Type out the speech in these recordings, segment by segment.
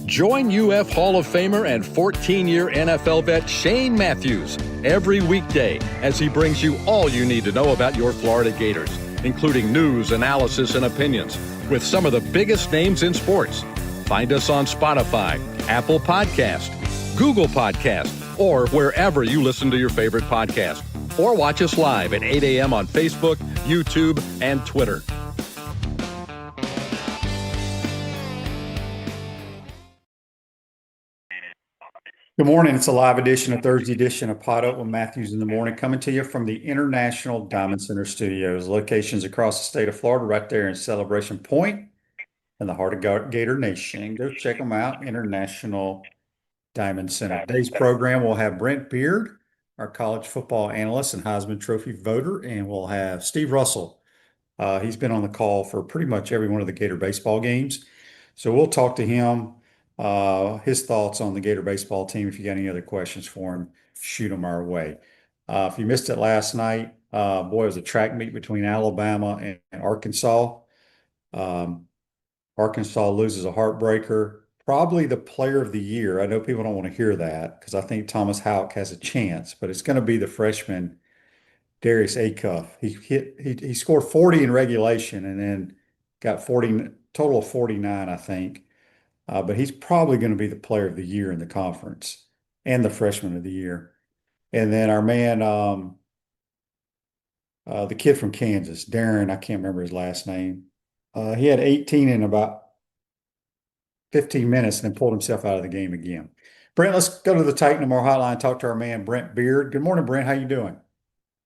Join UF Hall of Famer and 14-year NFL vet Shane Matthews every weekday as he brings you all you need to know about your Florida Gators, including news, analysis, and opinions with some of the biggest names in sports. Find us on Spotify, Apple Podcast, Google Podcast, or wherever you listen to your favorite podcast. Or watch us live at 8 a.m. on Facebook, YouTube, and Twitter. Good morning. It's a live edition, a Thursday edition of PodUp with Matthews in the Morning, coming to you from the International Diamond Center Studios, locations across the state of Florida, right there in Celebration Point in the heart of Gator Nation. Go check them out, International Diamond Center. Today's program will have Brent Beaird, our college football analyst and Heisman Trophy voter, and we'll have Steve Russell. He's been on the call for pretty much every one of the Gator baseball games. So we'll talk to him. His thoughts on the Gator baseball team. If you got any other questions for him, shoot them our way. If you missed it last night, boy, it was a track meet between Alabama and Arkansas. Arkansas loses a heartbreaker, probably the player of the year. I know people don't want to hear that because I think Thomas Houck has a chance, but it's going to be the freshman Darius Acuff. He scored 40 in regulation and then got 40, total of 49, I think. But he's probably going to be the player of the year in the conference and the freshman of the year. And then our man, the kid from Kansas, Darren, I can't remember his last name. He had 18 in about 15 minutes and then pulled himself out of the game again. Brent, let's go to the Titan More Hotline and talk to our man, Brent Beaird. Good morning, Brent. How you doing?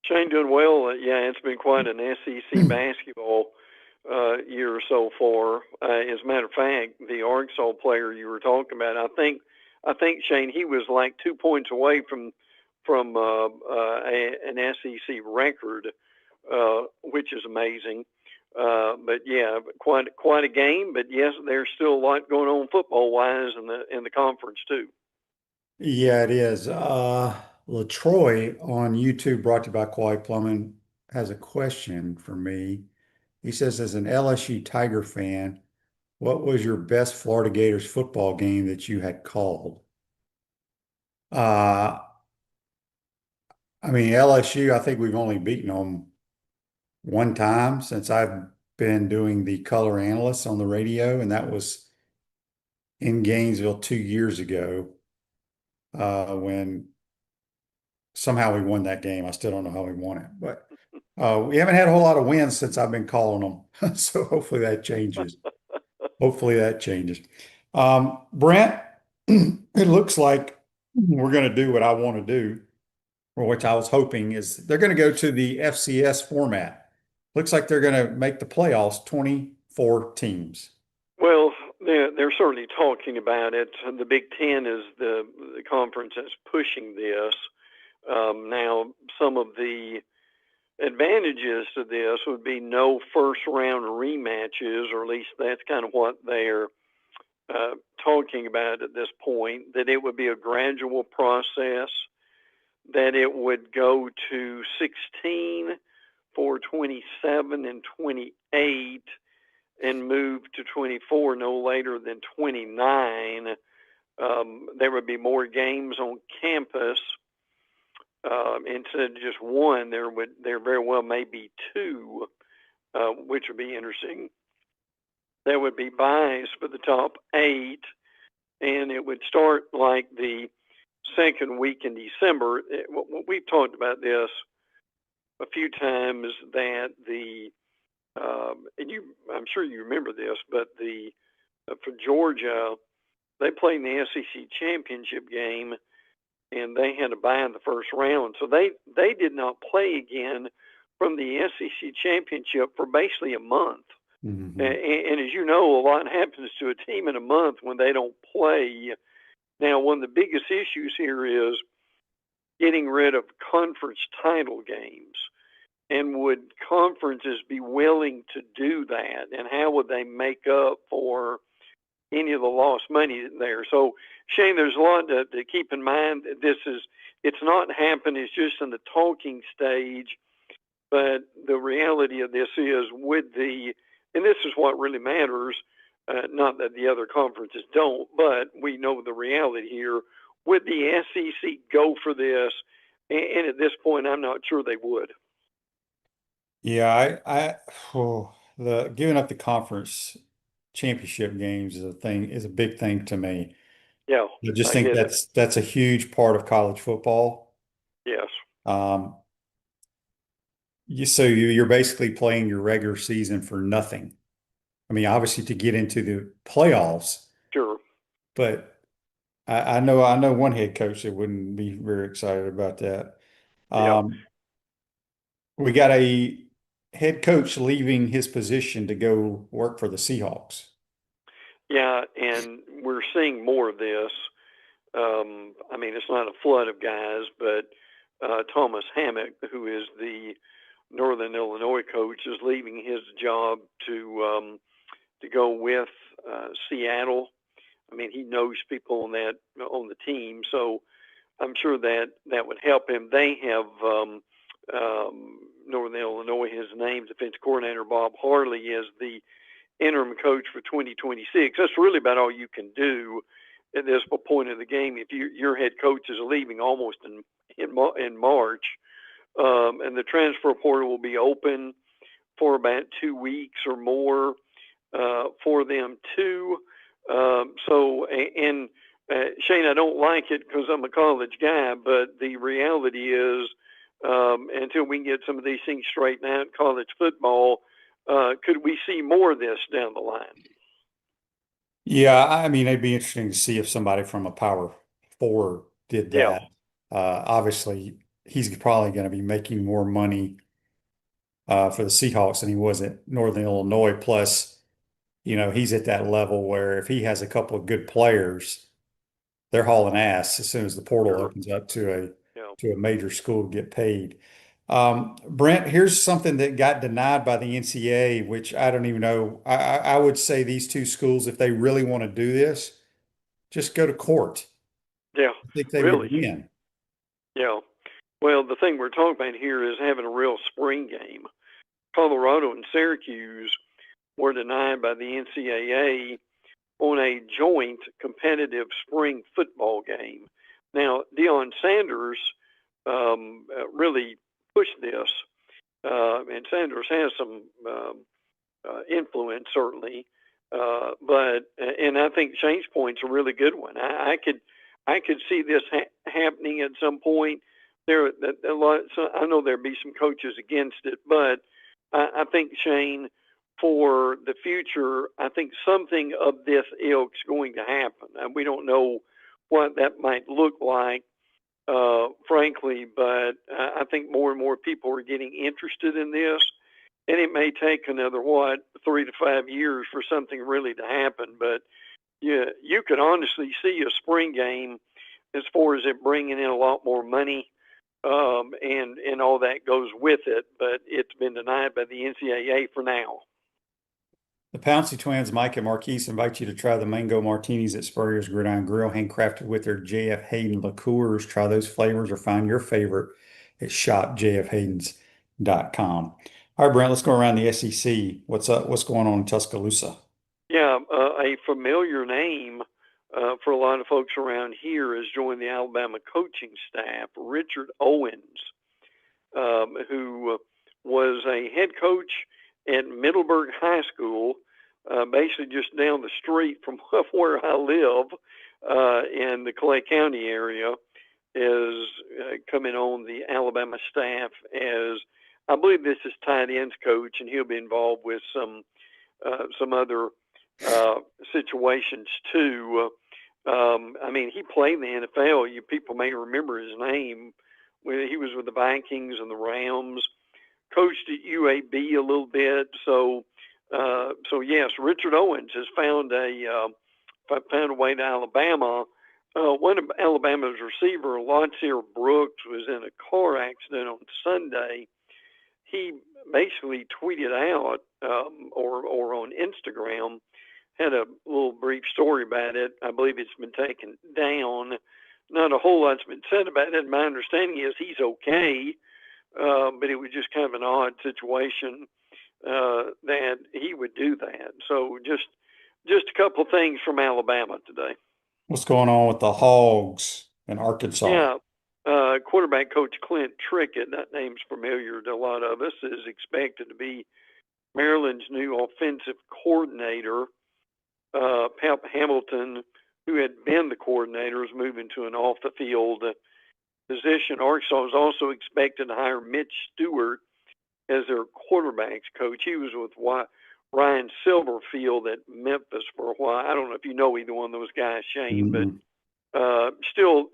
Shane, doing well. Yeah, it's been quite an SEC basketball year or so far. As a matter of fact, the Arkansas player you were talking about, I think Shane, he was like 2 points away from an SEC record, which is amazing. But yeah, quite a game. But yes, there's still a lot going on football wise in the conference too. Yeah, it is. LaTroy on YouTube, brought to you by Quality Plumbing, has a question for me. He says, as an LSU Tiger fan, what was your best Florida Gators football game that you had called? I mean, LSU, I think we've only beaten them one time since I've been doing the color analyst on the radio, and that was in Gainesville 2 years ago when somehow we won that game. I still don't know how we won it, but we haven't had a whole lot of wins since I've been calling them. So hopefully that changes. Brent, it looks like we're going to do what I want to do, or which I was hoping is they're going to go to the FCS format. Looks like they're going to make the playoffs 24 teams. Well, they're certainly talking about it. The Big Ten is the conference that's pushing this. Now, some of the advantages to this would be no first-round rematches, or at least that's kind of what they're talking about at this point, that it would be a gradual process, that it would go to 16 for 27 and 28 and move to 24 no later than 29. There would be more games on campus. Instead of just one, there very well may be two, which would be interesting. There would be buys for the top 8, and it would start like the second week in December. We've talked about this a few times, that and I'm sure you remember this, but for Georgia, they played in the SEC championship game, and they had to bye in the first round. So they did not play again from the SEC championship for basically a month. Mm-hmm. And as you know, a lot happens to a team in a month when they don't play. Now, one of the biggest issues here is getting rid of conference title games. And would conferences be willing to do that? And how would they make up for any of the lost money there? So, Shane, there's a lot to keep in mind. It's not happened. It's just in the talking stage. But the reality of this is, and this is what really matters, Not that the other conferences don't, but we know the reality here. Would the SEC go for this? And at this point, I'm not sure they would. Yeah, the giving up the conference championship games is a big thing to me. Yeah, I just I think get it. that's a huge part of college football. Yes, Um, you're basically playing your regular season for nothing. I mean, obviously to get into the playoffs, sure. but I know one head coach that wouldn't be very excited about that. Yeah, Um, we got a head coach leaving his position to go work for the Seahawks. yeah, and we're seeing more of this. I mean, it's not a flood of guys, but Thomas Hammock, who is the Northern Illinois coach, is leaving his job to go with Seattle. I mean, he knows people on the team, so I'm sure that would help him. They have Northern Illinois has named defensive coordinator Bob Harley as the interim coach for 2026. That's really about all you can do at this point of the game. If your head coach is leaving almost in March, and the transfer portal will be open for about 2 weeks or more for them too. Shane, I don't like it because I'm a college guy, but the reality is, until we can get some of these things straightened out in college football, could we see more of this down the line? Yeah, I mean, it'd be interesting to see if somebody from a Power Four did Yeah, that. Obviously, he's probably going to be making more money for the Seahawks than he was at Northern Illinois. Plus, he's at that level where if he has a couple of good players, they're hauling ass as soon as the portal sure. opens up to Yeah. a major school to get paid. Brent, here's something that got denied by the NCAA, which I don't even know. I would say these two schools, if they really want to do this, just go to court. Yeah, I think they would really. win. Yeah. Well, the thing we're talking about here is having a real spring game. Colorado and Syracuse were denied by the NCAA on a joint competitive spring football game. Now, Deion Sanders really pushed this, and Sanders has some influence, certainly. And I think Shane's point's a really good one. I could see this happening at some point. I know there'd be some coaches against it, but I think, Shane, for the future, I think something of this ilk's going to happen. And we don't know what that might look like, frankly, but I think more and more people are getting interested in this. And it may take another, 3 to 5 years for something really to happen. But you could honestly see a spring game as far as it bringing in a lot more money and all that goes with it. But it's been denied by the NCAA for now. The Pouncey twins, Mike and Marquise, invite you to try the mango martinis at Spurrier's Gridiron Grill, handcrafted with their J.F. Hayden liqueurs. Try those flavors or find your favorite at shopjfhaydens.com. All right, Brent, let's go around the SEC. What's up? What's going on in Tuscaloosa? Yeah, a familiar name for a lot of folks around here has joined the Alabama coaching staff, Richard Owens, who was a head coach at Middleburg High School, basically just down the street from where I live in the Clay County area, is coming on the Alabama staff as, I believe this is tight ends coach, and he'll be involved with some other situations too. I mean, he played in the NFL. People may remember his name when he was with the Vikings and the Rams. Coached at UAB a little bit. So yes, Richard Owens has found a way to Alabama. One of Alabama's receiver, Longhorns Brooks, was in a car accident on Sunday. He basically tweeted out or on Instagram, had a little brief story about it. I believe it's been taken down. Not a whole lot's been said about it. My understanding is he's okay, but it was just kind of an odd situation that he would do that. So just just a couple of things from Alabama today. What's going on with the Hogs in Arkansas? Yeah. Quarterback coach Clint Trickett, that name's familiar to a lot of us, is expected to be Maryland's new offensive coordinator. Pep Hamilton, who had been the coordinator, is moving to an off-the-field position. Arkansas is also expected to hire Mitch Stewart as their quarterbacks coach. He was with Ryan Silverfield at Memphis for a while. I don't know if you know either one of those guys, Shane, but still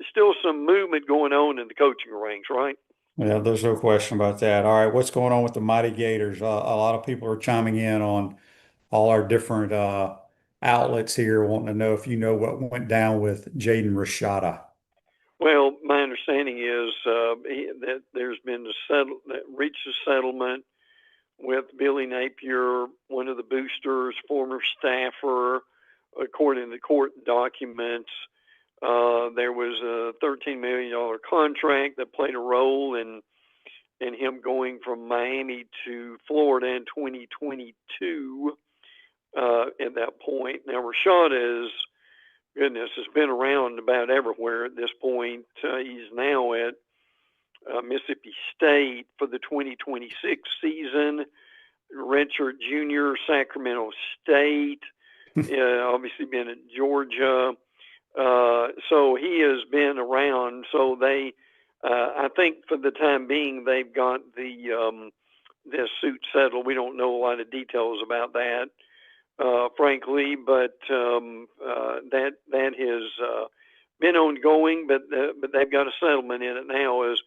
some movement going on in the coaching ranks, right? Yeah, there's no question about that. All right, what's going on with the Mighty Gators? A lot of people are chiming in on all our different outlets here, wanting to know if you know what went down with Jaden Rashada. Well, my understanding is that there's been reached a settlement with Billy Napier, one of the boosters, former staffer, according to court documents. There was a $13 million contract that played a role in him going from Miami to Florida in 2022 at that point. Now, Rashada has been around about everywhere at this point. He's now at Mississippi State for the 2026 season. Redshirt junior, Sacramento State, obviously been at Georgia. So he has been around. So they, I think for the time being, they've got this suit settled. We don't know a lot of details about that, frankly, but that has been ongoing. But they've got a settlement in it now. As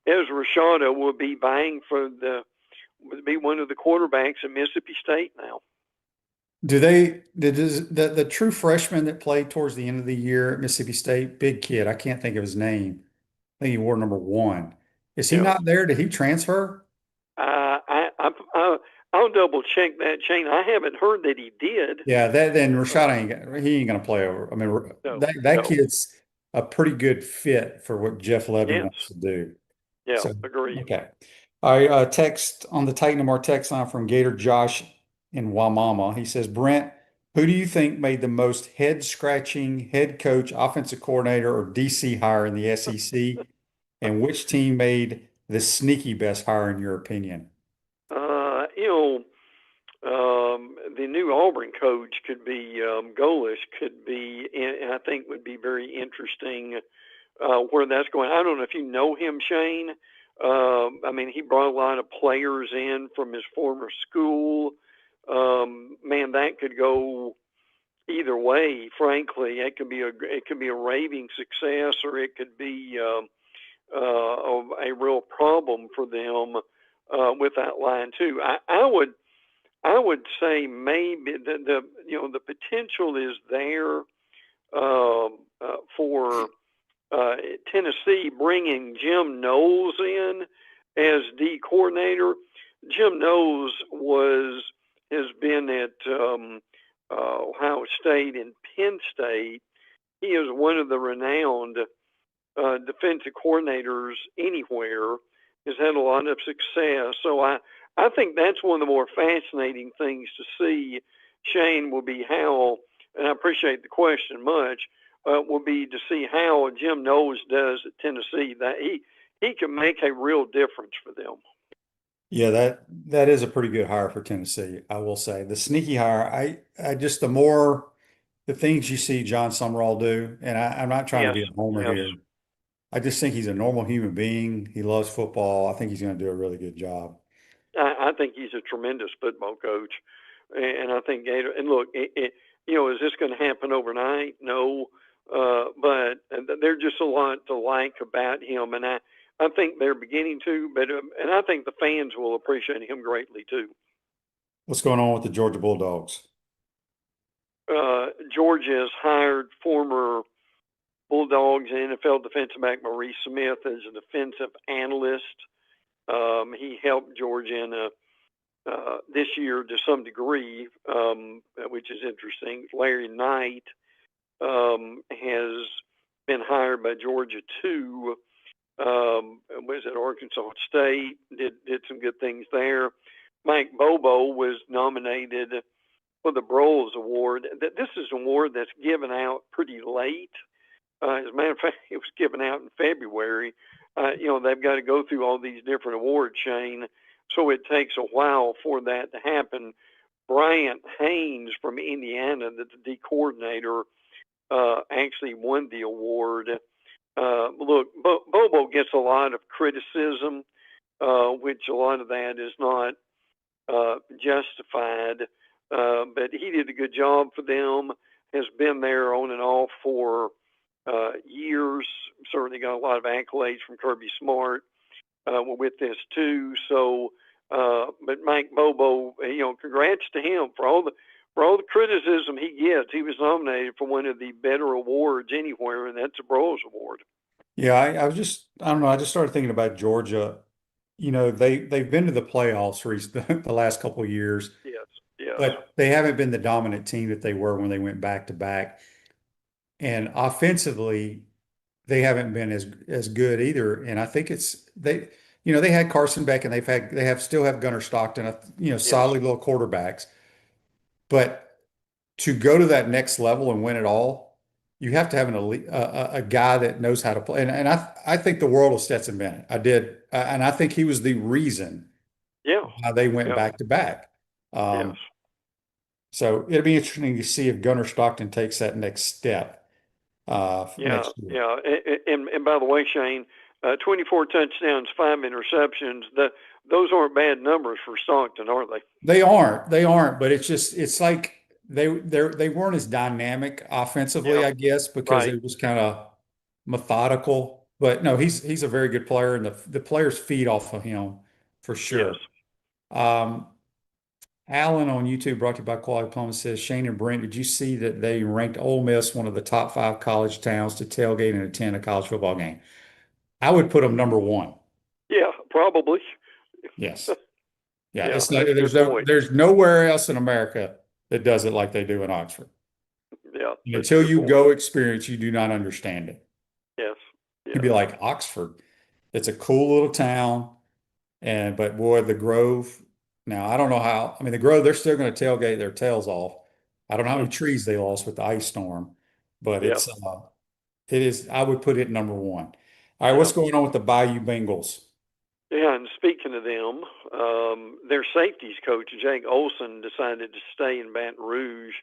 Rashada will be vying would be one of the quarterbacks at Mississippi State now. The true freshman that played towards the end of the year at Mississippi State, big kid, I can't think of his name. I think he wore number 1. Is he not there? Did he transfer? I'll double check that, Shane. I haven't heard that he did. Yeah, then Rashad ain't gonna play over. I mean, that kid's a pretty good fit for what Jeff Levy wants to do. Yeah, agreed. Okay. All right, text on the Titan of our text line from Gator Josh in Wamama. He says, Brent, who do you think made the most head-scratching head coach, offensive coordinator, or DC hire in the SEC? And which team made the sneaky best hire in your opinion? The new Auburn coach could be Golish, and I think would be very interesting where that's going. I don't know if you know him, Shane. I mean, he brought a lot of players in from his former school. Man, that could go either way. Frankly, it could be a raving success, or it could be a real problem for them with that line too. I would say maybe the potential is there for Tennessee bringing Jim Knowles in as D coordinator. Jim Knowles has been at Ohio State and Penn State. He is one of the renowned defensive coordinators anywhere. Has had a lot of success. So I think that's one of the more fascinating things to see, Shane, will be how, and I appreciate the question much, will be to see how Jim Knowles does at Tennessee. That he can make a real difference for them. Yeah, that is a pretty good hire for Tennessee, I will say. The sneaky hire, I just the things you see John Summerall do, and I'm not trying to be a homer here. I just think he's a normal human being. He loves football. I think he's going to do a really good job. I think he's a tremendous football coach, and I think Gator. And look, is this going to happen overnight? No, but there's just a lot to like about him, and I think they're beginning to. But and I think the fans will appreciate him greatly too. What's going on with the Georgia Bulldogs? Georgia has hired former Bulldogs and NFL defensive back Maurice Smith as a defensive analyst. He helped Georgia in this year to some degree, which is interesting. Larry Knight has been hired by Georgia too. Was at Arkansas State, did some good things there. Mike Bobo was nominated for the Broyles Award. This is an award that's given out pretty late. As a matter of fact, it was given out in February. They've got to go through all these different award chain, so it takes a while for that to happen. Bryant Haynes from Indiana, the D coordinator, actually won the award. Look, Bobo gets a lot of criticism, which a lot of that is not justified, but he did a good job for them, has been there on and off for years, certainly got a lot of accolades from Kirby Smart with this too. So, but Mike Bobo, congrats to him for all the criticism he gets. He was nominated for one of the better awards anywhere, and that's a Broyles Award. Yeah, I don't know. I just started thinking about Georgia. They've been to the playoffs the last couple of years, Yes. but they haven't been the dominant team that they were when they went back to back. And offensively, they haven't been as good either. And I think they had Carson Beck, and still have Gunnar Stockton, solid little quarterbacks. But to go to that next level and win it all, you have to have a guy that knows how to play. And I think the world of Stetson Bennett. I did, and I think he was the reason how they went back to back. Yes. So it'll be interesting to see if Gunnar Stockton takes that next step. Next year. And by the way, Shane, 24 touchdowns, 5 interceptions. Those aren't bad numbers for Stockton, are they? They aren't. But it's like they weren't as dynamic offensively, I guess, because it was kind of methodical. But no, he's a very good player, and the players feed off of him for sure. Yes. Alan on YouTube, brought to you by Quality Plumbing, says, Shane and Brent, did you see that they ranked Ole Miss one of the top 5 college towns to tailgate and attend a college football game? I would put them number 1. Yeah, probably. Yes. Yeah, Yeah, there's nowhere else in America that does it like they do in Oxford. Yeah. And until you go experience, you do not understand it. Yes. You'd be like, Oxford, it's a cool little town, but boy, the Grove. Now, I don't know how. I mean, the Grove, they're still going to tailgate their tails off. I don't know how many trees they lost with the ice storm, but it is. I would put it number 1. All right, what's going on with the Bayou Bengals? Yeah, and speaking of them, their safeties coach, Jake Olson, decided to stay in Baton Rouge.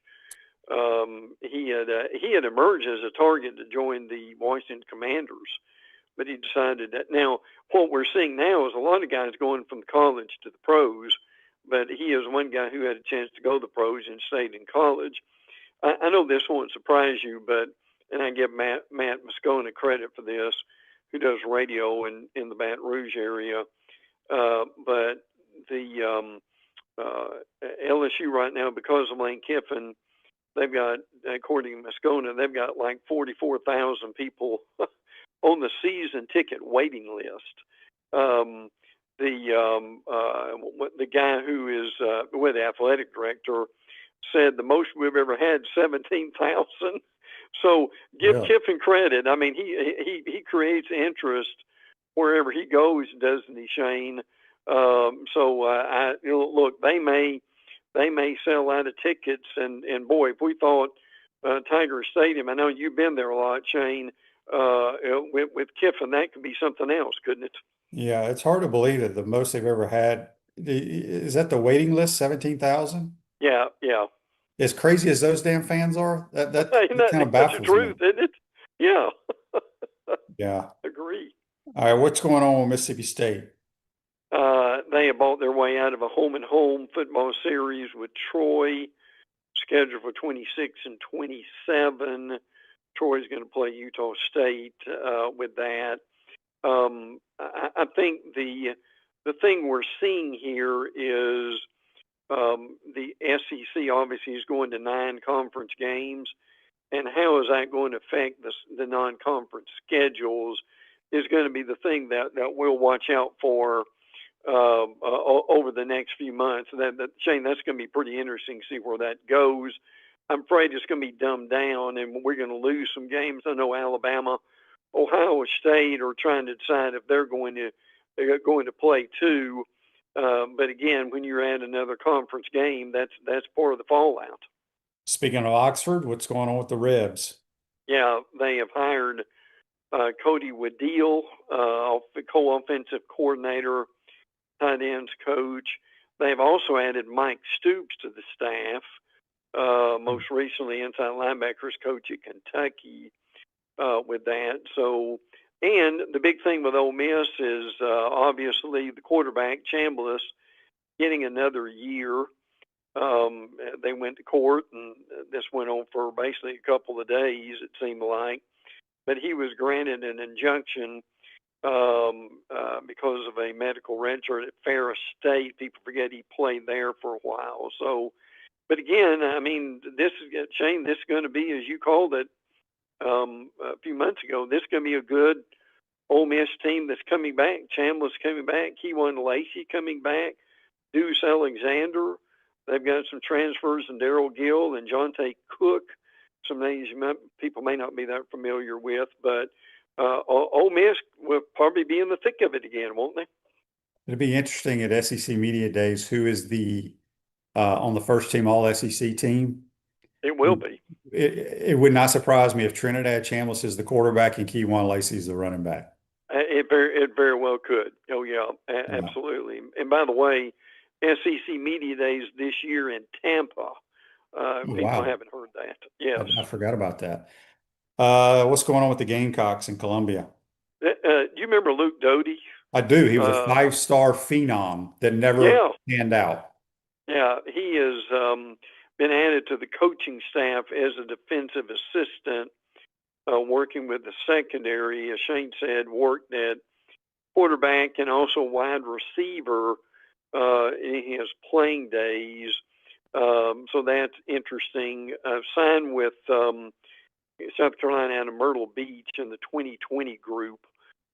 He had emerged as a target to join the Washington Commanders, but he decided that. Now, what we're seeing now is a lot of guys going from college to the pros, but he is one guy who had a chance to go to the pros and stayed in college. I know this won't surprise you, and I give Matt Moscona credit for this, who does radio in the Baton Rouge area. But the LSU right now, because of Lane Kiffin, they've got, according to Moscona, they've got like 44,000 people on the season ticket waiting list. The guy who is with the athletic director said the most we've ever had, 17,000. So give Kiffin credit. I mean, he creates interest wherever he goes, doesn't he, Shane? Look, they may sell out of tickets, and boy, if we thought Tiger Stadium, I know you've been there a lot, Shane. With Kiffin, that could be something else, couldn't it? Yeah, it's hard to believe that the most they've ever had. Is that the waiting list, 17,000? Yeah. As crazy as those damn fans are, that kind of baffles the truth, me. Isn't it? Yeah. Yeah. Agree. All right, what's going on with Mississippi State? They have bought their way out of a home-and-home football series with Troy, scheduled for 26 and 27. Troy's going to play Utah State with that. I think the thing we're seeing here is the SEC obviously is going to 9 conference games, and how is that going to affect the non-conference schedules is going to be the thing that we'll watch out for over the next few months. Shane, that's going to be pretty interesting to see where that goes. I'm afraid it's going to be dumbed down, and we're going to lose some games. I know Alabama, Ohio State are trying to decide if they're going to play too. But again, when you're at another conference game, that's part of the fallout. Speaking of Oxford, what's going on with the Rebs? Yeah, they have hired Cody Waddell, co-offensive coordinator, tight ends coach. They've also added Mike Stoops to the staff, most recently inside linebackers coach at Kentucky with that. So, and the big thing with Ole Miss is obviously the quarterback, Chambliss, getting another year. They went to court, and this went on for basically a couple of days, it seemed like. But he was granted an injunction because of a medical red shirt at Ferris State. People forget he played there for a while. So, but again, I mean, Shane, this is going to be, as you called it a few months ago, this is going to be a good Ole Miss team that's coming back. Chambliss coming back, Keywan Lacey coming back, Deuce Alexander. They've got some transfers in Darrell Gill and Jonte Cook. Some names people may not be that familiar with, but Ole Miss will probably be in the thick of it again, won't they? It'll be interesting at SEC Media Days who is the on the first team All SEC team. It will be. It would not surprise me if Trinidad Chambliss is the quarterback and Keywan Lacey is the running back. It very well could. Oh yeah, absolutely. And by the way, SEC Media Days this year in Tampa. People haven't heard that. Yes, I forgot about that. What's going on with the Gamecocks in Columbia? Do you remember Luke Doty? I do. He was a five-star phenom that never panned out. Yeah, he has been added to the coaching staff as a defensive assistant, working with the secondary. As Shane said, worked at quarterback and also wide receiver in his playing days. So that's interesting. Signed with South Carolina out of Myrtle Beach in the 2020 group.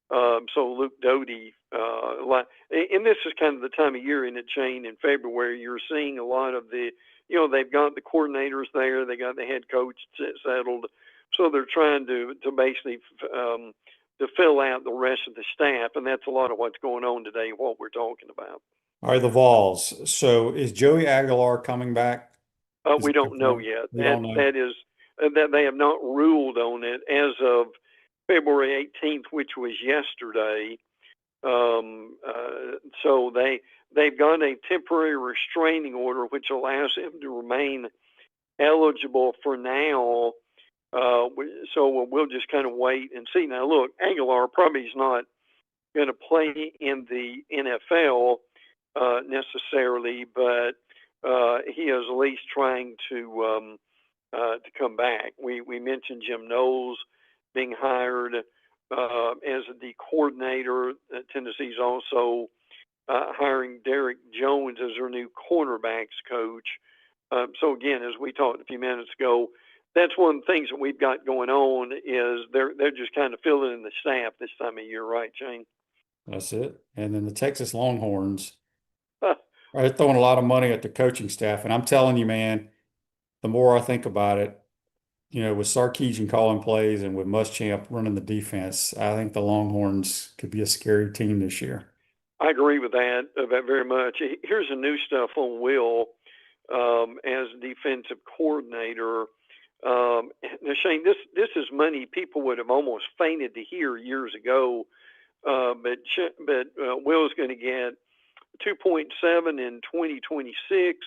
So Luke Doty, and this is kind of the time of year in it, Shane, in February, you're seeing a lot of the, they've got the coordinators there, they got the head coach settled. So they're trying to basically to fill out the rest of the staff. And that's a lot of what's going on today, what we're talking about. All right, the Vols. So is Joey Aguilar coming back? We don't know yet. That they have not ruled on it as of February 18th, which was yesterday. So they've got a temporary restraining order, which allows him to remain eligible for now. So we'll just kind of wait and see. Now, look, Aguilar probably is not going to play in the NFL necessarily, but he is at least trying to come back. We mentioned Jim Knowles being hired as the coordinator. Tennessee's also hiring Derek Jones as their new cornerbacks coach. So again, as we talked a few minutes ago, that's one of the things that we've got going on is they're just kind of filling in the staff this time of year, right, Shane? That's it. And then the Texas Longhorns are throwing a lot of money at the coaching staff. And I'm telling you, man, the more I think about it, with Sarkisian calling plays and with Muschamp running the defense, I think the Longhorns could be a scary team this year. I agree with that very much. Here's the new stuff on Will as defensive coordinator. Now, Shane, this is money people would have almost fainted to hear years ago, but Will's going to get 2.7 in 2026,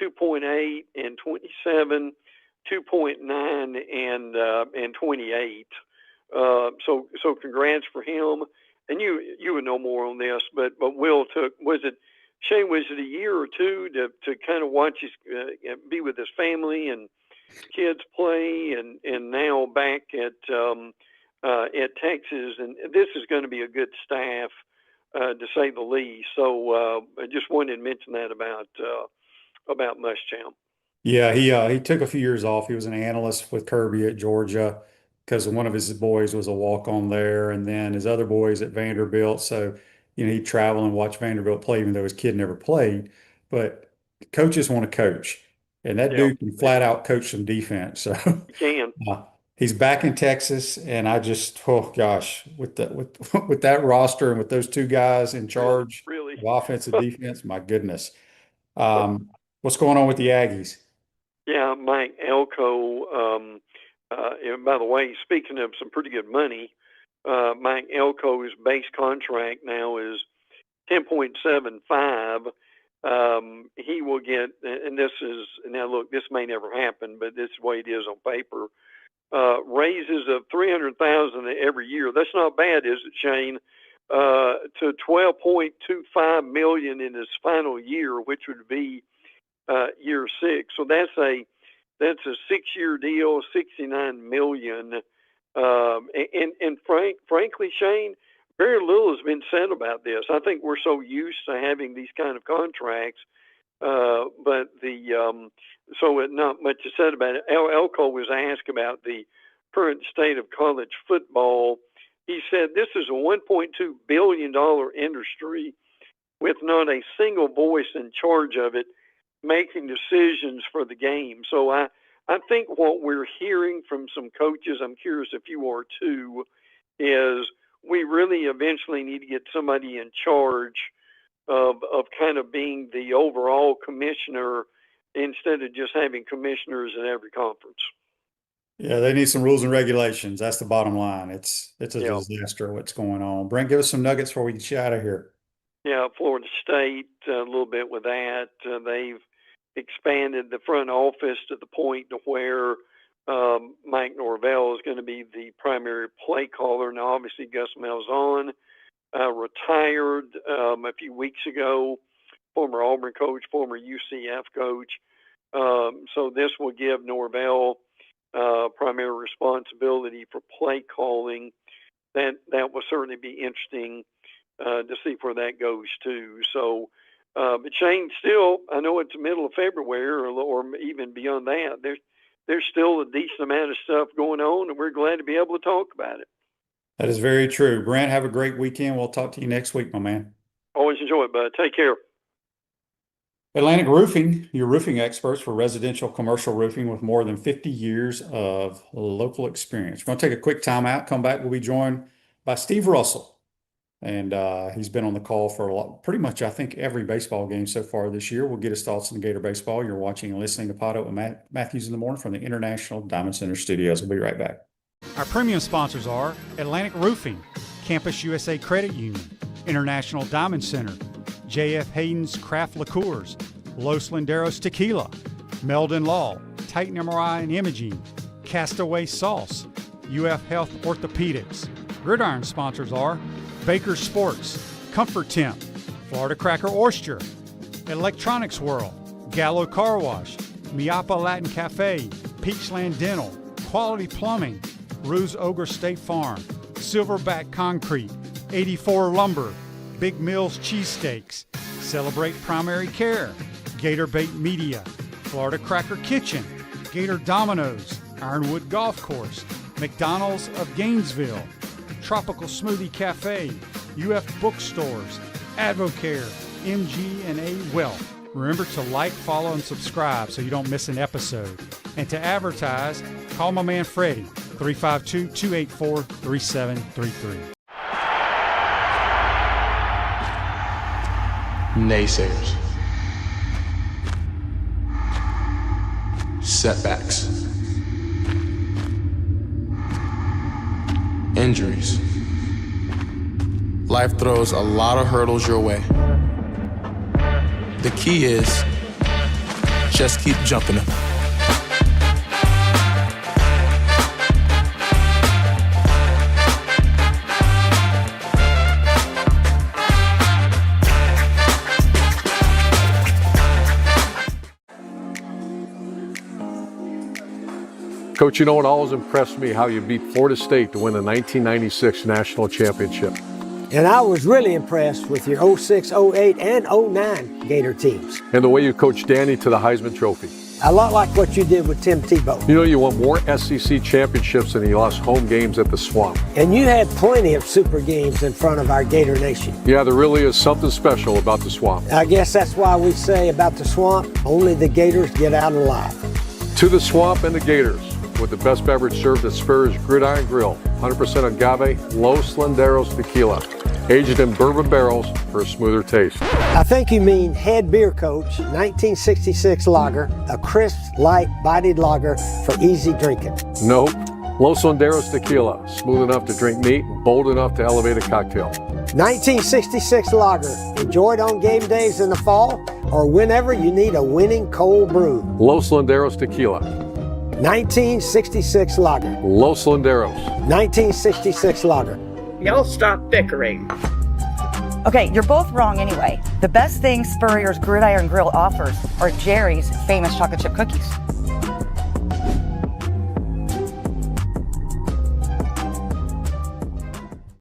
2.8 in 27, 2.9 and 28. So congrats for him. And you would know more on this, but Will took, was it a year or two to kind of watch his be with his family and kids play, and now back at Texas, and this is going to be a good staff to say the least. So I just wanted to mention that about Muschamp. Yeah, he took a few years off. He was an analyst with Kirby at Georgia because one of his boys was a walk-on there, and then his other boys at Vanderbilt. So, he'd travel and watch Vanderbilt play, even though his kid never played. But coaches want to coach, and that dude can flat out coach some defense. So he can. He's back in Texas, and I just, oh gosh, with that roster and with those two guys in charge, really, offensive defense, my goodness. What's going on with the Aggies? Yeah, Mike Elko. And by the way, speaking of some pretty good money, Mike Elko's base contract now is $10.75. He will get, and this is, now look, this may never happen, but this is the way it is on paper. Raises of $300,000 every year. That's not bad, is it, Shane? To $12.25 million in his final year, which would be year 6. So that's a 6-year deal, $69 million. And frankly, Shane, very little has been said about this. I think we're so used to having these kind of contracts, but so not much is said about it. Elko was asked about the current state of college football. He said this is a $1.2 billion industry with not a single voice in charge of it making decisions for the game. So I think what we're hearing from some coaches, I'm curious if you are too, is we really eventually need to get somebody in charge of kind of being the overall commissioner instead of just having commissioners in every conference. Yeah, they need some rules and regulations. That's the bottom line. It's a disaster what's going on. Brent, give us some nuggets before we get you out of here. Yeah, Florida State, a little bit with that. They've expanded the front office to the point to where Mike Norvell is going to be the primary play caller. Now, obviously, Gus Malzahn retired a few weeks ago, former Auburn coach, former UCF coach. So this will give Norvell primary responsibility for play calling. That will certainly be interesting to see where that goes too. So, but Shane, still, I know it's the middle of February or even beyond that. There's still a decent amount of stuff going on, and we're glad to be able to talk about it. That is very true. Brent, have a great weekend. We'll talk to you next week, my man. Always enjoy it, bud. Take care. Atlantic Roofing, your roofing experts for residential commercial roofing with more than 50 years of local experience. We're going to take a quick time out. Come back. We'll be joined by Steve Russell. And he's been on the call for pretty much, I think, every baseball game so far this year. We'll get his thoughts on Gator baseball. You're watching and listening to PodUp with Matthews in the Morning from the International Diamond Center Studios. We'll be right back. Our premium sponsors are Atlantic Roofing, Campus USA Credit Union, International Diamond Center, J.F. Hayden's Craft Liqueurs, Los Linderos Tequila, Meldon Law, Titan MRI and Imaging, Castaway Sauce, UF Health Orthopedics. Gridiron sponsors are Baker Sports, Comfort Temp, Florida Cracker Oyster, Electronics World, Gallo Car Wash, Miapa Latin Cafe, Peachland Dental, Quality Plumbing, Ruse Ogre State Farm, Silverback Concrete, 84 Lumber, Big Mills Cheesesteaks, Celebrate Primary Care, Gator Bait Media, Florida Cracker Kitchen, Gator Dominoes, Ironwood Golf Course, McDonald's of Gainesville, Tropical Smoothie Cafe, UF Bookstores, Advocare, MG&A Wealth. Remember to like, follow, and subscribe so you don't miss an episode. And to advertise, call my man Freddie, 352-284-3733. Naysayers. Setbacks. Injuries. Life throws a lot of hurdles your way. The key is just keep jumping them. Coach, you know, it always impressed me how you beat Florida State to win the 1996 National Championship. And I was really impressed with your 06, 08, and 09 Gator teams. And the way you coached Danny to the Heisman Trophy. A lot like what you did with Tim Tebow. You know, you won more SEC championships than you lost home games at the Swamp. And you had plenty of super games in front of our Gator Nation. Yeah, there really is something special about the Swamp. I guess that's why we say about the Swamp, only the Gators get out alive. To the Swamp and the Gators, with the best beverage served at Spur's Gridiron Grill, 100% agave, Los Linderos Tequila. aged in bourbon barrels for a smoother taste. I think you mean Head Beer Coach 1966 lager, a crisp, light, bodied lager for easy drinking. Nope. Los Londeros Tequila, smooth enough to drink neat and bold enough to elevate a cocktail. 1966 lager, enjoyed on game days in the fall or whenever you need a winning cold brew. Los Londeros Tequila. 1966 lager. Los Londeros. 1966 lager. Y'all stop bickering. Okay, you're both wrong anyway. The best thing Spurrier's Gridiron Grill offers are Jerry's famous chocolate chip cookies.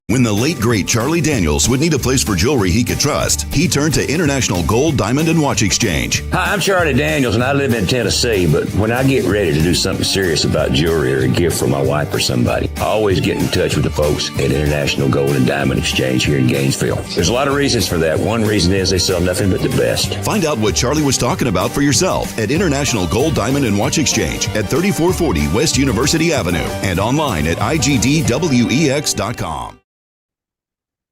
When the late, great Charlie Daniels would need a place for jewelry he could trust, he turned to International Gold, Diamond, and Watch Exchange. Hi, I'm Charlie Daniels, and I live in Tennessee, but when I get ready to do something serious about jewelry or a gift for my wife or somebody, I always get in touch with the folks at International Gold and Diamond Exchange here in Gainesville. There's a lot of reasons for that. One reason is they sell nothing but the best. Find out what Charlie was talking about for yourself at International Gold, Diamond, and Watch Exchange at 3440 West University Avenue and online at igdwex.com.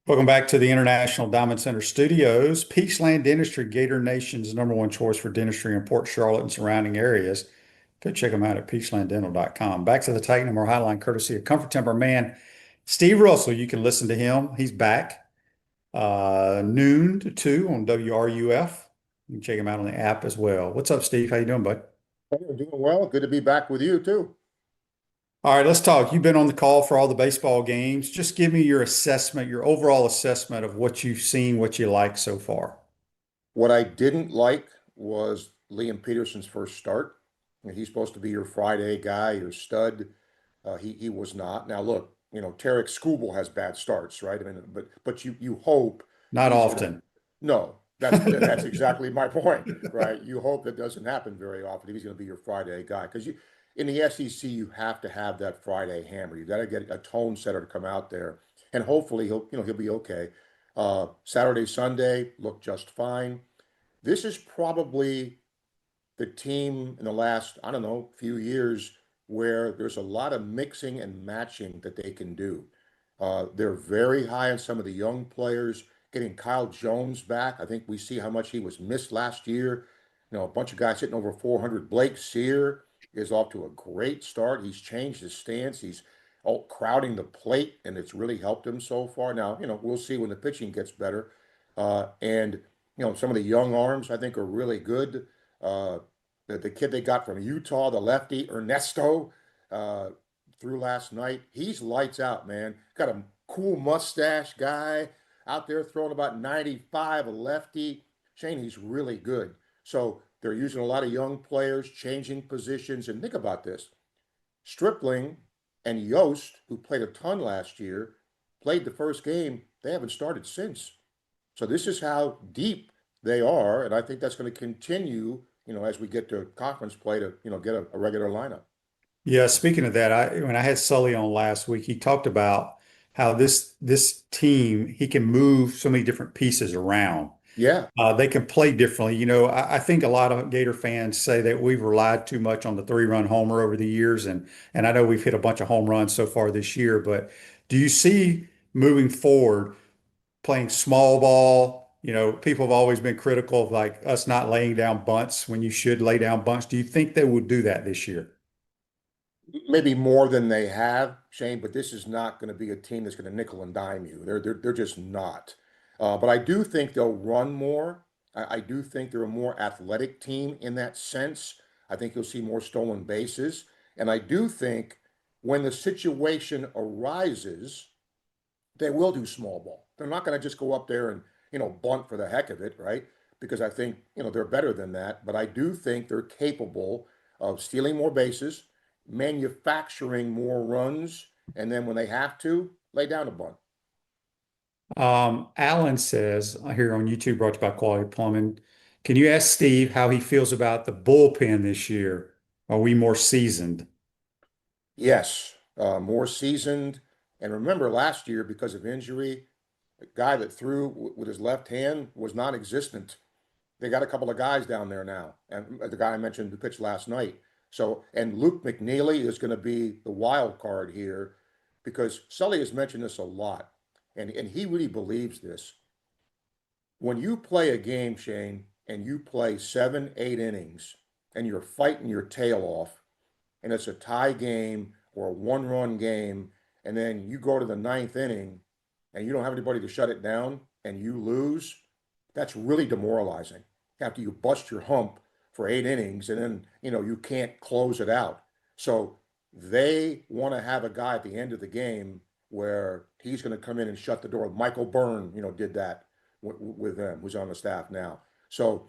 Welcome back to the International Diamond Center Studios. Peachland Dentistry, Gator Nation's #1 choice for dentistry in Port Charlotte and surrounding areas. Go check them out at peachlanddental.com. Back to the Titan More Hotline, courtesy of Comfort Temper man Steve Russell. You can listen to him. He's back noon to 2 on WRUF. You can check him out on the app as well. What's up, Steve? How you doing, bud? I'm doing well. Good to be back with you, too. All right, let's talk. You've been on the call for all the baseball games. Just give me your assessment, your overall assessment of what you've seen, what you like so far. What I didn't like was Liam Peterson's first start. He's supposed to be your Friday guy, your stud. He was not. Now, look, Tarek Skubal has bad starts, right? I mean, but you hope. Not often. No, that's exactly my point, right? You hope that doesn't happen very often if he's going to be your Friday guy. Because in the SEC, you have to have that Friday hammer. You got to get a tone setter to come out there, and hopefully he'll be okay. Saturday, Sunday looked just fine. This is probably the team in the last, few years where there's a lot of mixing and matching that they can do. They're very high on some of the young players. Getting Kyle Jones back, I think we see how much he was missed last year. A bunch of guys hitting over 400. Blake Sear is off to a great start. He's changed his stance. He's crowding the plate, and it's really helped him so far. Now, we'll see when the pitching gets better. And some of the young arms, I think, are really good. The kid they got from Utah, the lefty, Ernesto, through last night. He's lights out, man. Got a cool mustache guy out there throwing about 95, a lefty. Shane, he's really good. So they're using a lot of young players, changing positions. And think about this. Stripling and Yost, who played a ton last year, played the first game. They haven't started since. So this is how deep they are. And I think that's going to continue, as we get to conference play to, get a regular lineup. Yeah, speaking of that, when I had Sully on last week, he talked about how this team, he can move so many different pieces around. Yeah. They can play differently. I think a lot of Gator fans say that we've relied too much on the 3-run homer over the years. And I know we've hit a bunch of home runs so far this year, but do you see moving forward playing small ball? People have always been critical of like us not laying down bunts when you should lay down bunts. Do you think they would do that this year? Maybe more than they have, Shane, but this is not going to be a team that's going to nickel and dime you. They're just not. But I do think they'll run more. I do think they're a more athletic team in that sense. I think you'll see more stolen bases. And I do think when the situation arises, they will do small ball. They're not going to just go up there and, bunt for the heck of it, right? Because I think, they're better than that. But I do think they're capable of stealing more bases, manufacturing more runs, and then when they have to, lay down a bunt. Alan says here on YouTube, brought to you by Quality Plumbing, can you ask Steve how he feels about the bullpen this year? Are we more seasoned? Yes, more seasoned. And remember last year, because of injury, the guy that threw with his left hand was non-existent. They got a couple of guys down there now. And the guy I mentioned who pitched last night. So, and Luke McNeely is going to be the wild card here because Sully has mentioned this a lot. and he really believes this. When you play a game, Shane, and you play 7, 8 innings, and you're fighting your tail off, and it's a tie game or a one-run game, and then you go to the 9th inning, and you don't have anybody to shut it down, and you lose, that's really demoralizing. After you bust your hump for 8 innings, and then, you can't close it out. So they want to have a guy at the end of the game where he's going to come in and shut the door. Michael Byrne, did that with them, who's on the staff now. So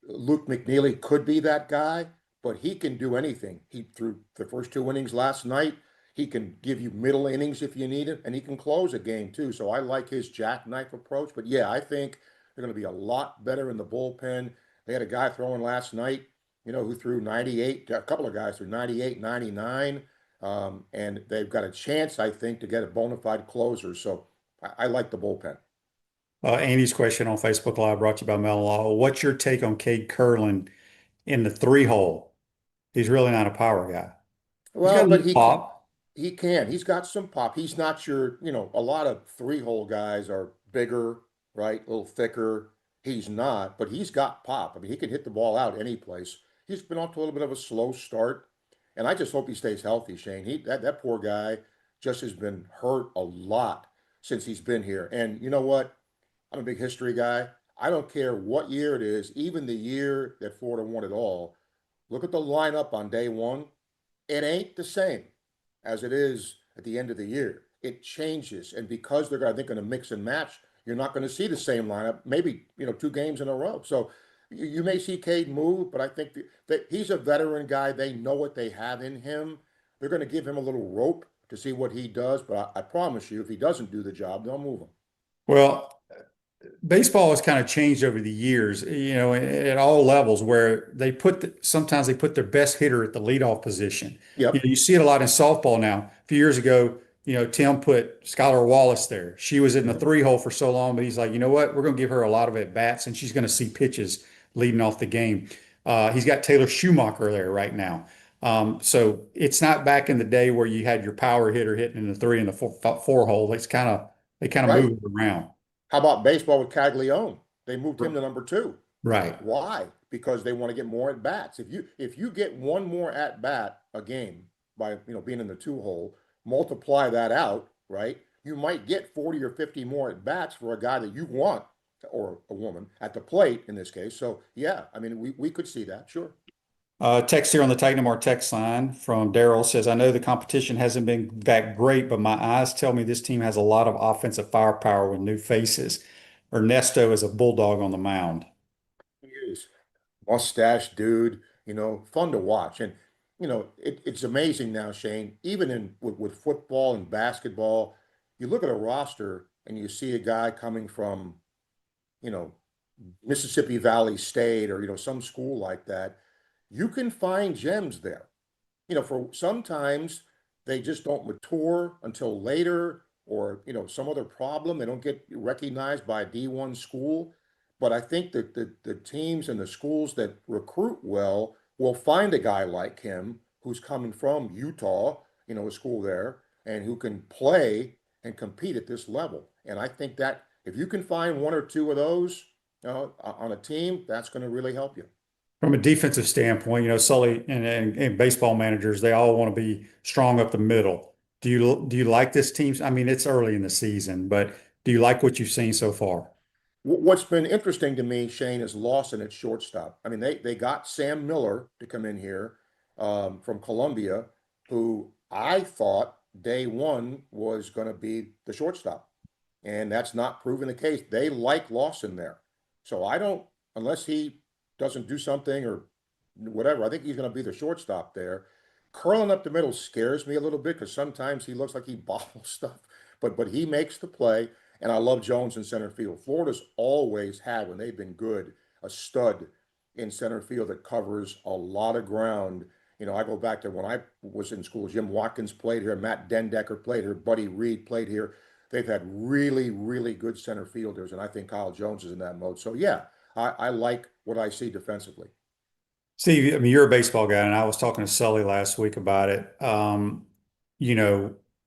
Luke McNeely could be that guy, but he can do anything. He threw the first 2 innings last night. He can give you middle innings if you need it, and he can close a game too. So I like his jackknife approach. But yeah, I think they're going to be a lot better in the bullpen. They had a guy throwing last night, who threw 98, a couple of guys threw 98, 99. And they've got a chance, I think, to get a bona fide closer. So I like the bullpen. Andy's question on Facebook Live brought to you by Mellon Law. What's your take on Cade Curlin in the 3-hole? He's really not a power guy. Well, but he can. He's got some pop. He's not your, a lot of 3-hole guys are bigger, right? A little thicker. He's not, but he's got pop. I mean, he can hit the ball out any place. He's been off to a little bit of a slow start, and I just hope he stays healthy, Shane. That poor guy just has been hurt a lot since he's been here. And you know what? I'm a big history guy. I don't care what year it is, even the year that Florida won it all. Look at the lineup on day one. It ain't the same as it is at the end of the year. It changes, and because they're, I think, going to mix and match, you're not going to see the same lineup, maybe, 2 games in a row. So you may see Cade move, but I think that he's a veteran guy. They know what they have in him. They're going to give him a little rope to see what he does, but I promise you, if he doesn't do the job, they'll move him. Well, baseball has kind of changed over the years, at all levels, where sometimes they put their best hitter at the leadoff position. Yep. You see it a lot in softball now. A few years ago, Tim put Skylar Wallace there. She was in the 3-hole for so long, but he's like, you know what? We're going to give her a lot of at-bats, and she's going to see pitches leading off the game. He's got Taylor Schumacher there right now. So it's not back in the day where you had your power hitter hitting in the 3 and the 4-hole. They kind of Right. move it around. How about baseball with Caglione? They moved him to number 2. Right. Why? Because they want to get more at-bats. If you get one more at-bat a game by being in the 2-hole, multiply that out, right? You might get 40 or 50 more at-bats for a guy that you want, or a woman, at the plate in this case. So yeah, I mean, we could see that, sure. Text here on the Titan Mar text line from Daryl says, I know the competition hasn't been that great, but my eyes tell me this team has a lot of offensive firepower with new faces. Ernesto is a bulldog on the mound. He is. Mustache dude, fun to watch. And, it's amazing now, Shane, even with football and basketball, you look at a roster and you see a guy coming from, Mississippi Valley State or, some school like that. You can find gems there. For sometimes they just don't mature until later, or, some other problem. They don't get recognized by a D1 school. But I think that the teams and the schools that recruit well will find a guy like him who's coming from Utah, a school there, and who can play and compete at this level. And I think that if you can find 1 or 2 of those on a team, that's going to really help you. From a defensive standpoint, Sully and baseball managers, they all want to be strong up the middle. Do you like this team? I mean, it's early in the season, but do you like what you've seen so far? What's been interesting to me, Shane, is Lawson at shortstop. I mean, they got Sam Miller to come in here from Columbia, who I thought day one was going to be the shortstop. And that's not proven the case. They like Lawson there. So unless he doesn't do something or whatever, I think he's going to be the shortstop there. Curling up the middle scares me a little bit because sometimes he looks like he bobbles stuff, but he makes the play. And I love Jones in center field. Florida's always had, when they've been good, a stud in center field that covers a lot of ground. I go back to when I was in school, Jim Watkins played here, Matt Dendecker played here, Buddy Reed played here. They've had really, really good center fielders, and I think Kyle Jones is in that mode. So yeah, I like what I see defensively. Steve, I mean, you're a baseball guy, and I was talking to Sully last week about it.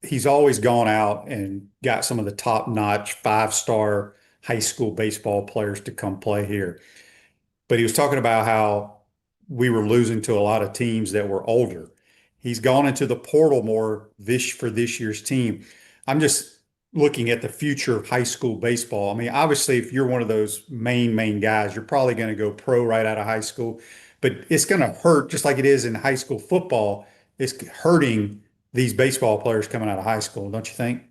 he's always gone out and got some of the top-notch 5-star high school baseball players to come play here. But he was talking about how we were losing to a lot of teams that were older. He's gone into the portal more for this year's team. I'm just looking at the future of high school baseball. I mean, obviously, if you're one of those main guys, you're probably going to go pro right out of high school. But it's going to hurt, just like it is in high school football. It's hurting these baseball players coming out of high school, don't you think?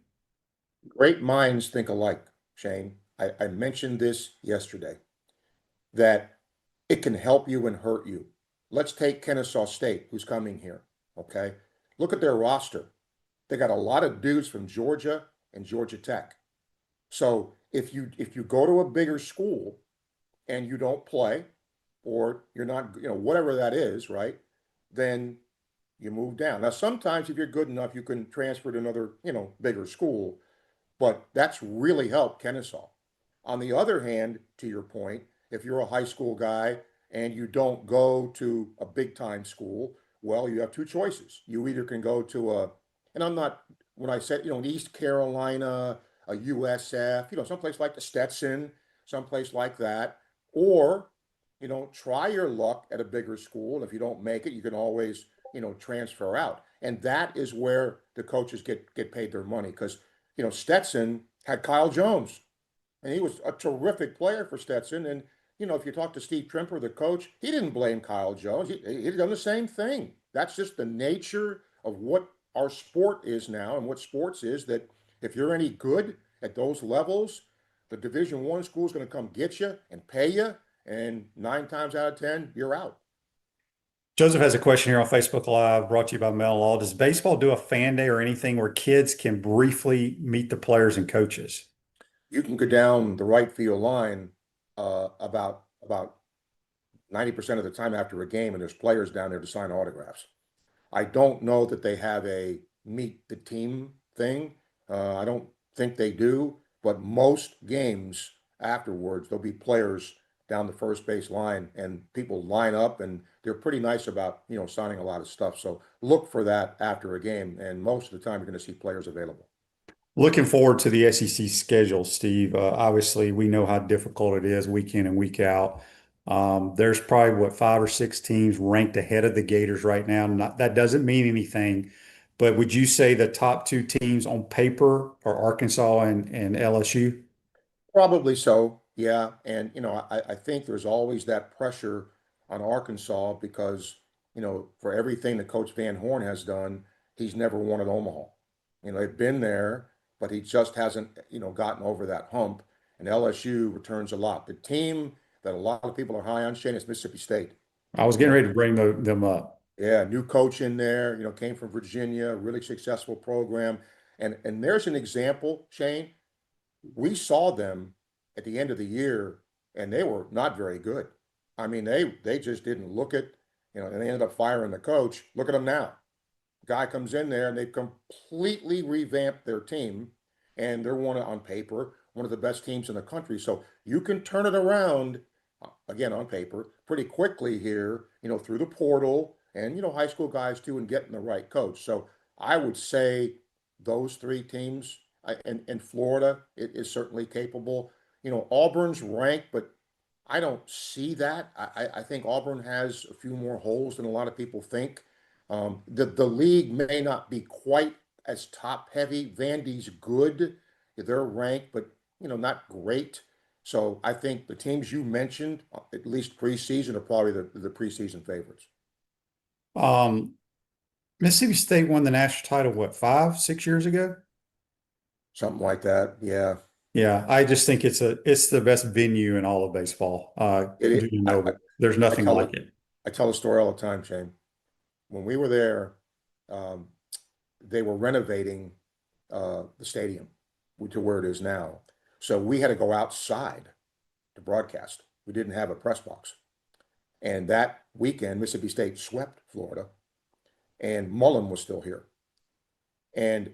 Great minds think alike, Shane. I mentioned this yesterday, that it can help you and hurt you. Let's take Kennesaw State, who's coming here, okay? Look at their roster. They got a lot of dudes from Georgia and Georgia Tech. So if you go to a bigger school and you don't play, or you're not, whatever that is, right, then you move down. Now, sometimes if you're good enough, you can transfer to another, bigger school, but that's really helped Kennesaw. On the other hand, to your point, if you're a high school guy and you don't go to a big time school, well, you have two choices. You either can go to when I said, East Carolina, a USF, someplace like the Stetson, someplace like that, or, try your luck at a bigger school. And if you don't make it, you can always, transfer out. And that is where the coaches get paid their money, because, Stetson had Kyle Jones, and he was a terrific player for Stetson. And, if you talk to Steve Trimper, the coach, he didn't blame Kyle Jones. He'd done the same thing. That's just the nature of what our sport is now, and what sports is, that if you're any good at those levels, the Division I school is going to come get you and pay you, and 9 times out of 10, you're out. Joseph has a question here on Facebook Live, brought to you by Mel Law. Does baseball do a fan day or anything where kids can briefly meet the players and coaches? You can go down the right field line about 90% of the time after a game, and there's players down there to sign autographs. I don't know that they have a meet the team thing. I don't think they do, but most games afterwards, there'll be players down the first base line, and people line up, and they're pretty nice about, signing a lot of stuff. So look for that after a game, and most of the time you're going to see players available. Looking forward to the SEC schedule, Steve. Obviously, we know how difficult it is week in and week out. There's probably 5 or 6 teams ranked ahead of the Gators right now. That doesn't mean anything, but would you say the top 2 teams on paper are Arkansas and LSU? Probably so, yeah. And, I think there's always that pressure on Arkansas because, for everything that Coach Van Horn has done, he's never won at Omaha. They've been there, but he just hasn't, gotten over that hump. And LSU returns a lot. The team that a lot of people are high on, Shane, is Mississippi State. I was getting ready to bring them up. Yeah, new coach in there, came from Virginia, really successful program. And there's an example, Shane. We saw them at the end of the year, and they were not very good. I mean, they just didn't look at, and they ended up firing the coach. Look at them now. Guy comes in there, and they've completely revamped their team, and they're on paper, one of the best teams in the country. So you can turn it around, again, on paper, pretty quickly here, through the portal, and, high school guys too, and getting the right coach. So I would say those 3 teams, and Florida is certainly capable. Auburn's ranked, but I don't see that. I think Auburn has a few more holes than a lot of people think. The league may not be quite as top heavy. Vandy's good. They're ranked, but, not great. So I think the teams you mentioned, at least preseason, are probably the preseason favorites. Mississippi State won the national title, 5, 6 years ago? Something like that. Yeah. Yeah. I just think it's the best venue in all of baseball. There's nothing like it. I tell the story all the time, Shane. When we were there, they were renovating the stadium to where it is now. So we had to go outside to broadcast. We didn't have a press box. And that weekend, Mississippi State swept Florida, and Mullen was still here. And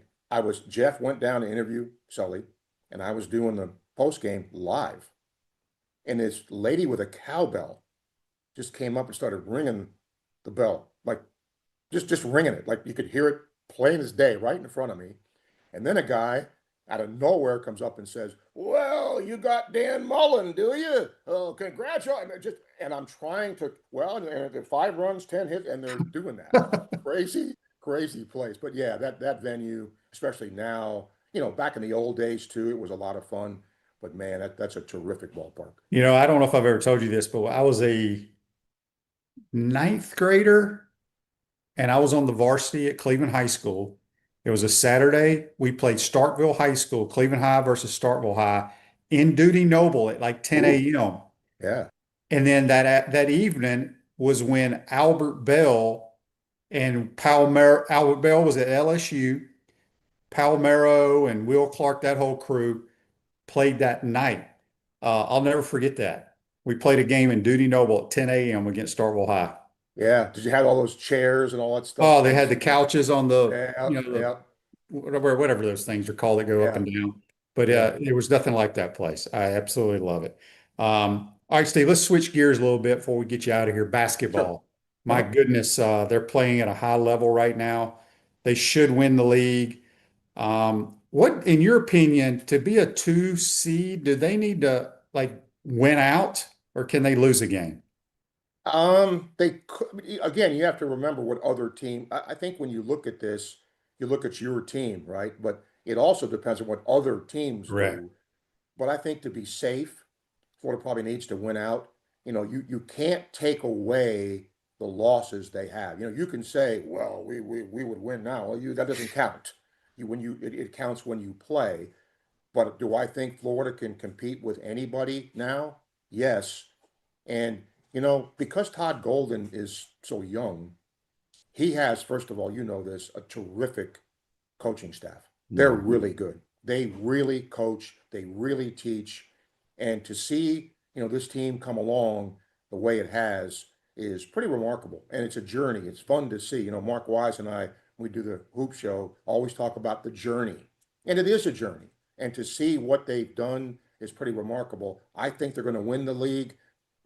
Jeff went down to interview Sully, and I was doing the post game live. And this lady with a cowbell just came up and started ringing the bell, like just ringing it, like you could hear it plain as day right in front of me. And then a guy out of nowhere comes up and says, well, you got Dan Mullen, do you? Oh, congratulations. And I'm trying to, and 5 runs, 10 hits, and they're doing that. Crazy place. But yeah, that venue, especially now, back in the old days too, it was a lot of fun. But man, that's a terrific ballpark. I don't know if I've ever told you this, but I was a 9th grader and I was on the varsity at Cleveland High School. It was a Saturday. We played Starkville High School, Cleveland High versus Starkville High in Dudy Noble at like 10 a.m. Yeah. And then that evening was when Albert Bell and Albert Bell was at LSU, Palmero and Will Clark, that whole crew played that night. I'll never forget that. We played a game in Dudy Noble at 10 a.m. against Starkville High. Yeah. Did you have all those chairs and all that stuff? Oh, they had the couches on the, yeah. Whatever those things are called that go up and down. But there was nothing like that place. I absolutely love it. All right, Steve, let's switch gears a little bit before we get you out of here. Basketball. Sure. My goodness, they're playing at a high level right now. They should win the league. What, in your opinion, to be a 2 seed, do they need to win out, or can they lose a game? They could, again, you have to remember what other team. I think when you look at this, you look at your team, right? But it also depends on what other teams do. But I think to be safe, Florida probably needs to win out. You can't take away the losses they have. You can say, well, we would win now. Well, that doesn't count. It counts when you play. But do I think Florida can compete with anybody now? Yes. And because Todd Golden is so young, he has, first of all, this, a terrific coaching staff. They're really good. They really coach. They really teach. And to see, this team come along the way it has is pretty remarkable. And it's a journey. It's fun to see. Mark Wise and I, we do the Hoop Show, always talk about the journey. And it is a journey. And to see what they've done is pretty remarkable. I think they're going to win the league.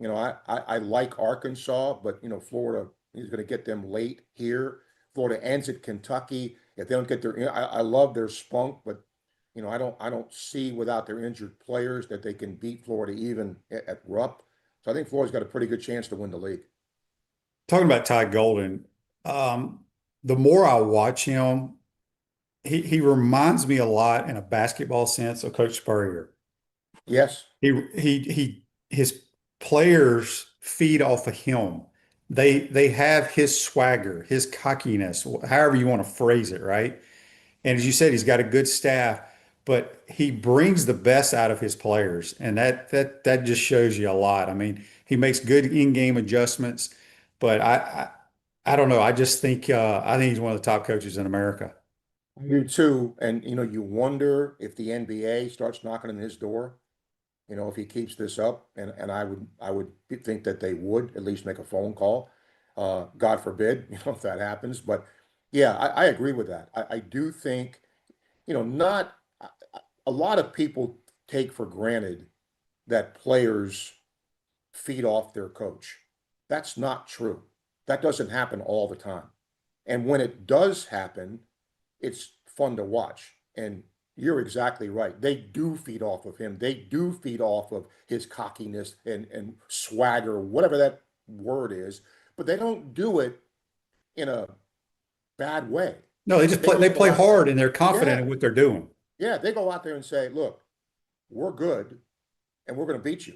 I like Arkansas, but, Florida is going to get them late here. Florida ends at Kentucky. If they don't get their, I love their spunk, but, I don't see without their injured players that they can beat Florida even at Rupp. So I think Florida's got a pretty good chance to win the league. Talking about Todd Golden, the more I watch him, he reminds me a lot in a basketball sense of Coach Spurrier. Yes. His players feed off of him. They have his swagger, his cockiness, however you want to phrase it, right? And as you said, he's got a good staff, but he brings the best out of his players, and that just shows you a lot. I mean, he makes good in-game adjustments, but I don't know. I just think I think he's one of the top coaches in America. I do too. And you wonder if the NBA starts knocking on his door. If he keeps this up, and I would think that they would at least make a phone call. God forbid, if that happens. But yeah, I agree with that. I do think, not a lot of people take for granted that players feed off their coach. That's not true. That doesn't happen all the time. And when it does happen, it's fun to watch. And you're exactly right. They do feed off of him. They do feed off of his cockiness and swagger, whatever that word is. But they don't do it in a bad way. No, they play hard and they're confident in what they're doing. Yeah, they go out there and say, look, we're good and we're going to beat you.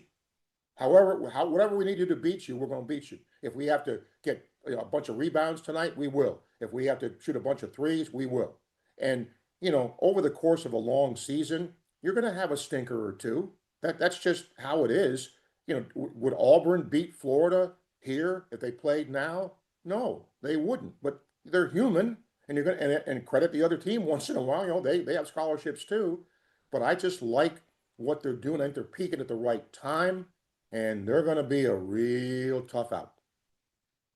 Whatever we need to do to beat you, we're going to beat you. If we have to get a bunch of rebounds tonight, we will. If we have to shoot a bunch of threes, we will. And over the course of a long season, you're going to have a stinker or two. That's just how it is. Would Auburn beat Florida here if they played now? No, they wouldn't. But they're human, and you're going to and credit the other team once in a while. They have scholarships too. But I just like what they're doing. I think they're peaking at the right time, and they're going to be a real tough out.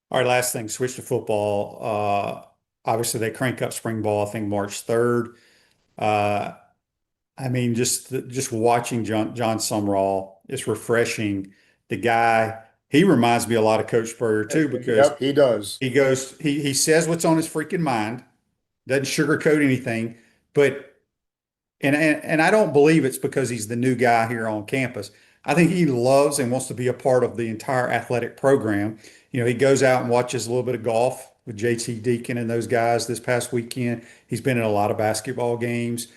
All right, last thing, switch to football. Obviously, they crank up spring ball, I think, March 3rd. I mean, just watching John Sumrall, it's refreshing. The guy, he reminds me a lot of Coach Spurrier, too, because he does. He says what's on his freaking mind, doesn't sugarcoat anything, but And I don't believe it's because he's the new guy here on campus. I think he loves and wants to be a part of the entire athletic program. He goes out and watches a little bit of golf with JT Deacon and those guys this past weekend. He's been in a lot of basketball games.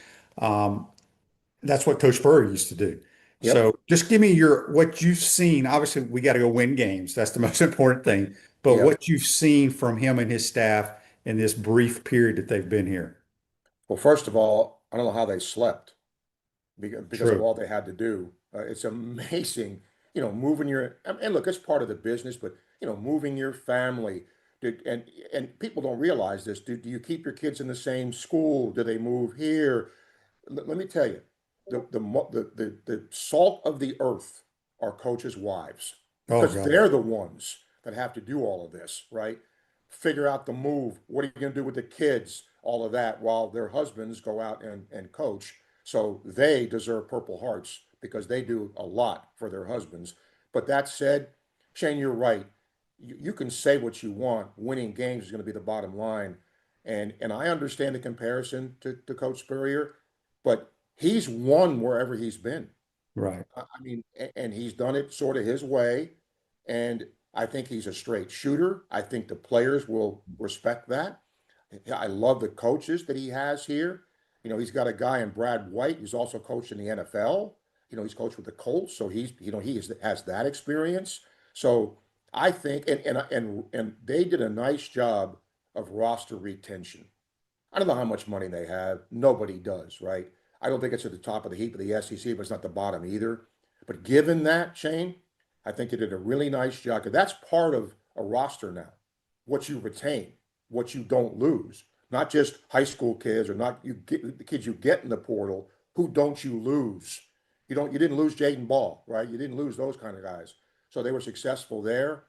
That's what Coach Spurrier used to do. Yep. So just give me what you've seen. Obviously, we got to go win games. That's the most important thing. But Yep. what you've seen from him and his staff in this brief period that they've been here. Well, first of all, I don't know how they slept because of True. all they had to do. It's amazing, moving and look, it's part of the business, but, moving your family. And people don't realize this. Do you keep your kids in the same school? Do they move here? Let me tell you, the salt of the earth are coaches' wives, Oh, because God. they're the ones that have to do all of this, right? Figure out the move. What are you going to do with the kids? All of that while their husbands go out and coach. So they deserve Purple Hearts because they do a lot for their husbands. But that said, Shane, you're right. You can say what you want. Winning games is going to be the bottom line. And I understand the comparison to Coach Spurrier, but he's won wherever he's been. Right. I mean, and he's done it sort of his way. And I think he's a straight shooter. I think the players will respect that. I love the coaches that he has here. He's got a guy in Brad White who's also coached in the NFL. He's coached with the Colts, so he has that experience. So I think, and they did a nice job of roster retention. I don't know how much money they have. Nobody does, right? I don't think it's at the top of the heap of the SEC, but it's not the bottom either. But given that, Shane, I think they did a really nice job, because that's part of a roster now. What you retain, what you don't lose, not just high school kids or not the kids you get in the portal. Who don't you lose? You didn't lose Jaden Ball, right? You didn't lose those kind of guys. So they were successful there.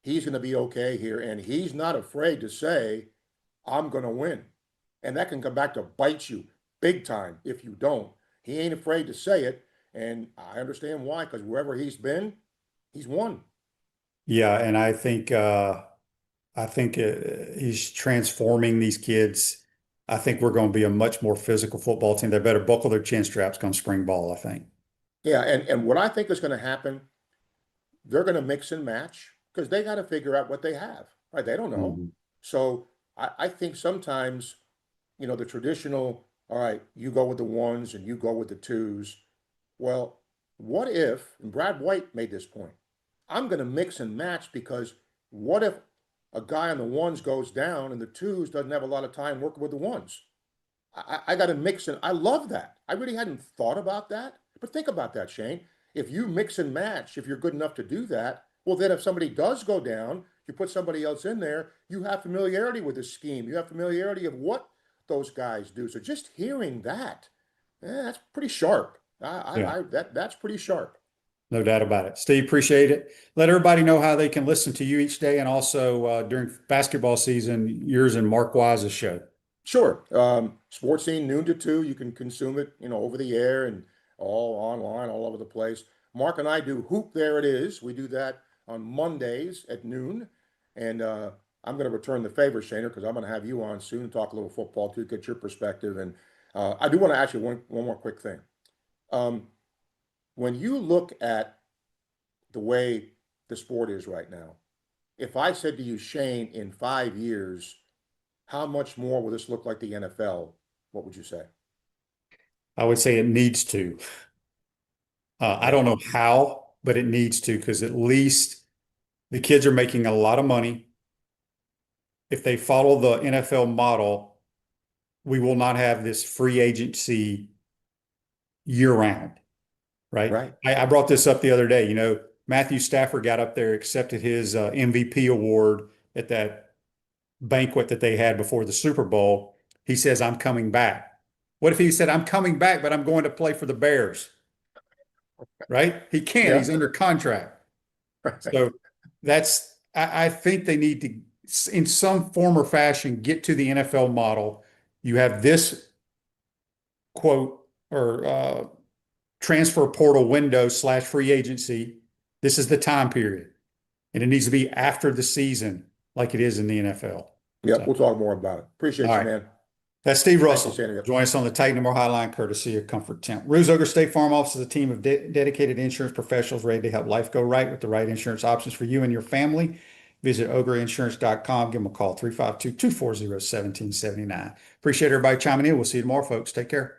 He's going to be okay here, and he's not afraid to say, I'm going to win. And that can come back to bite you big time if you don't. He ain't afraid to say it, and I understand why, because wherever he's been, he's won. Yeah, and I think he's transforming these kids. I think we're going to be a much more physical football team. They better buckle their chin straps come spring ball, I think. Yeah, and what I think is going to happen, they're going to mix and match, because they got to figure out what they have, right? They don't know. Mhm. So I think sometimes, the traditional, all right, you go with the ones and you go with the twos. Well, what if, and Brad White made this point, I'm going to mix and match, because what if a guy on the ones goes down and the twos doesn't have a lot of time working with the ones? I got to mix, and I love that. I really hadn't thought about that, but think about that, Shane. If you mix and match, if you're good enough to do that, well, then if somebody does go down, you put somebody else in there, you have familiarity with the scheme. You have familiarity of what those guys do. So just hearing that, that's pretty sharp. That's pretty sharp. No doubt about it. Steve, appreciate it. Let everybody know how they can listen to you each day, and also during basketball season, yours and Mark Wise's show. Sure. Sports Scene, noon to 2. You can consume it, over the air and all online, all over the place. Mark and I do Hoop There It Is. We do that on Mondays at noon. And I'm going to return the favor, Shaner, because I'm going to have you on soon and talk a little football too, get your perspective. And I do want to ask you one more quick thing. When you look at the way the sport is right now, if I said to you, Shane, in 5 years, how much more will this look like the NFL? What would you say? I would say it needs to. I don't know how, but it needs to, because at least the kids are making a lot of money. If they follow the NFL model, we will not have this free agency year round, right? Right. I brought this up the other day. Matthew Stafford got up there, accepted his MVP award at that banquet that they had before the Super Bowl. He says, I'm coming back. What if he said, I'm coming back, but I'm going to play for the Bears? Right? He can't. Yeah. He's under contract. So I think they need to, in some form or fashion, get to the NFL model. You have this quote or transfer portal window / free agency. This is the time period. And it needs to be after the season like it is in the NFL. Yep, So. we'll talk more about it. Appreciate All you, right. man. That's Steve Russell. Sandy. Join us on the Titan More Hotline, courtesy of Comfort Temp. Ruse-Ogre State Farm Office is a team of dedicated insurance professionals ready to help life go right with the right insurance options for you and your family. Visit ogreinsurance.com. Give them a call, 352-240-1779. Appreciate everybody chiming in. We'll see you tomorrow, folks. Take care.